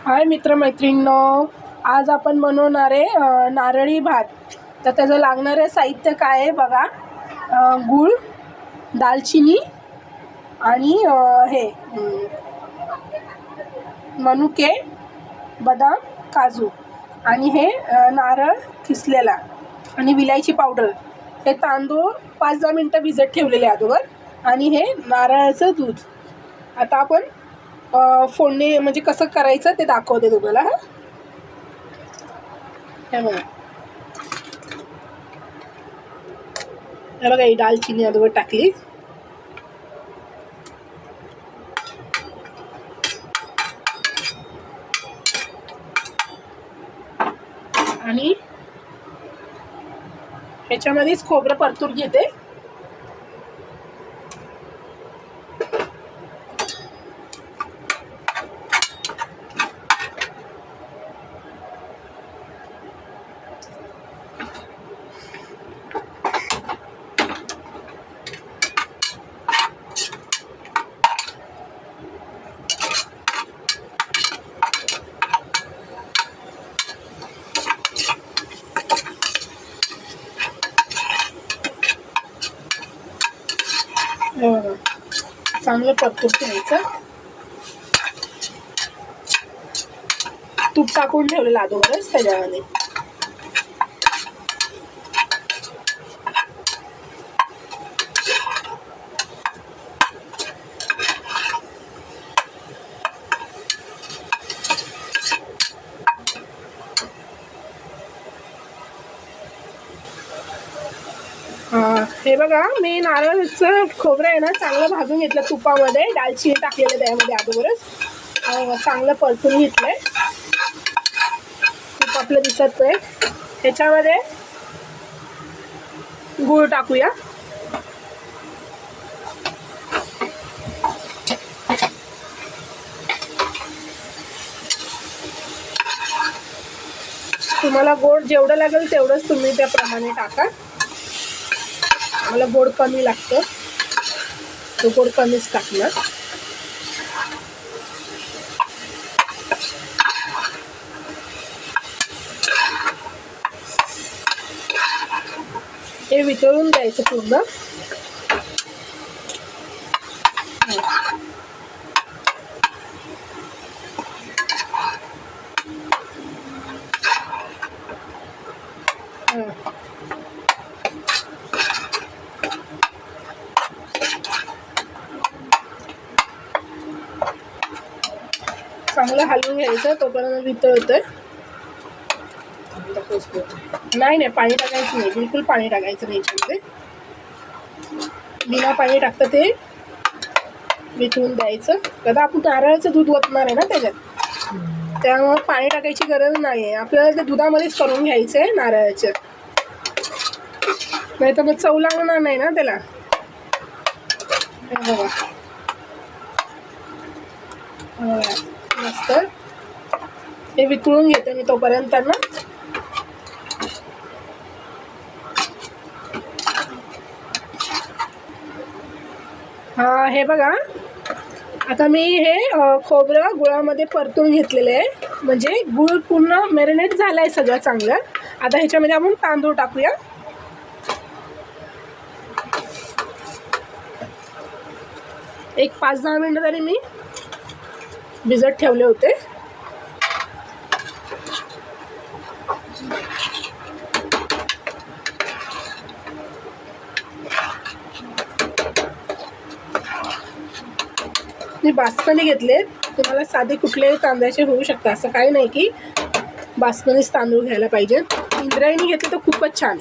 हाय मित्रमैत्रिणींनो, आज आपण बनवणार आहे नारळी भात. तर त्याचं लागणारं साहित्य काय आहे बघा. गूळ, दालचिनी आणि हे मनुके, बदाम, काजू आणि हे नारळ किसलेला आणि विलायची पावडर. हे तांदूळ 5-10 मिनटं भिजत ठेवलेले अगोदर आणि हे नारळाचं दूध. आता आपण फोडणी म्हणजे कसं करायचं ते दाखवते तुम्हाला. हे बघा, हे बघा, ही दालचिनी अगोदर टाकली आणि ह्याच्यामध्येच खोबरं परतून घेते. चांगलं परतून घ्यायचं. तूप टाकून ठेवलेलं अगोदरच त्याच्यामध्ये. हे बघा, मी नारळाचं खोबरं आहे ना चांगलं भाजून घेतलं तुपामध्ये. दालचिनी टाकलेलं त्यामध्ये अगोदरच चांगलं परतून घेतलंय. तूप आपलं दिसत आहे. ह्याच्यामध्ये गूळ टाकूया. तुम्हाला गोड जेवढं लागेल तेवढंच तुम्ही त्याप्रमाणे टाका. मला गोड कमी लागतं, तो गोड कमीच टाकणार. हे वितळून द्यायचं पूर्ण. चांगलं हलवून घ्यायचं तोपर्यंत वितळतंय. नाही, पाणी टाकायचं नाही, बिलकुल पाणी टाकायचं नाही. याच्यामध्ये बिना पाणी टाकतं ते वितळून द्यायचं. आता आपण नारळाचं दूध ओतणार आहे ना त्याच्यात, त्यामुळे पाणी टाकायची गरज नाही आहे. आपल्याला ते दुधामध्येच करून घ्यायचं आहे नारळाचं, नाही तर मग चव लागणार नाही ना त्याला. बघा मस्त हे वितळून घेते मी तोपर्यंत ना. हे बघा, आता मी हे खोबरं गुळामध्ये परतून घेतलेलं आहे. म्हणजे गुळ पूर्ण मॅरिनेट झाला आहे सगळं चांगलं. आता ह्याच्यामध्ये आपण तांदूळ टाकूया. एक 5-10 मिनटं तरी मी भिजत ठेवले होते. मी बासमती घेतले. तुम्हाला साधे कुठलेही तांदळाचे होऊ शकतात, असं काही नाही की बासमतीच तांदूळ घ्यायला पाहिजे. इंद्रायणी घेतले तर खूपच छान.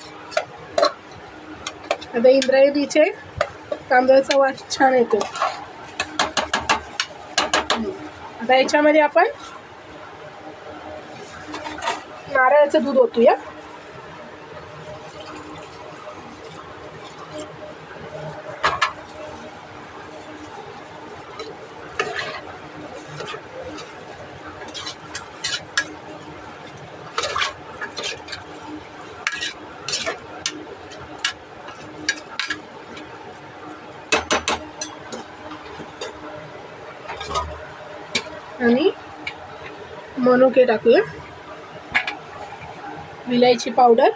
आता इंद्रायणीचे तांदळाचा वास छान येतो. आता याच्यामध्ये आपण नारळाचं दूध ओतूया. आणि मनुके टाकूया, विलायची पावडर,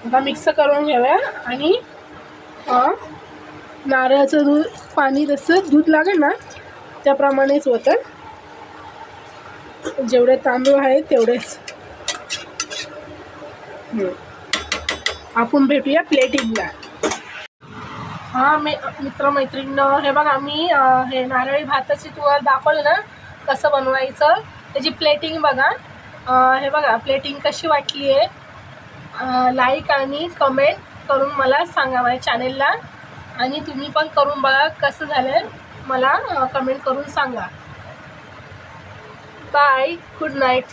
आता मिक्स करून घेऊया. आणि नारळाचं दूध पाणी जसं दूध लागेल ना त्याप्रमाणेच होतं, जेवढे तांदूळ आहेत तेवढेच. आपण भेटूया प्लेटिंगला. हां मित्रमैत्रिणींनो, हे बघा मी हे नारळी भाताची तुम्हाला दाखवलं ना कसं बनवायचं, त्याची प्लेटिंग बघा. हे बघा प्लेटिंग कशी वाटली आहे. लाईक आणि कमेंट करून मला सांगा माझ्या चॅनेलला, आणि तुम्ही पण करून बघा कसं झालं मला कमेंट करून सांगा. Bye, good night.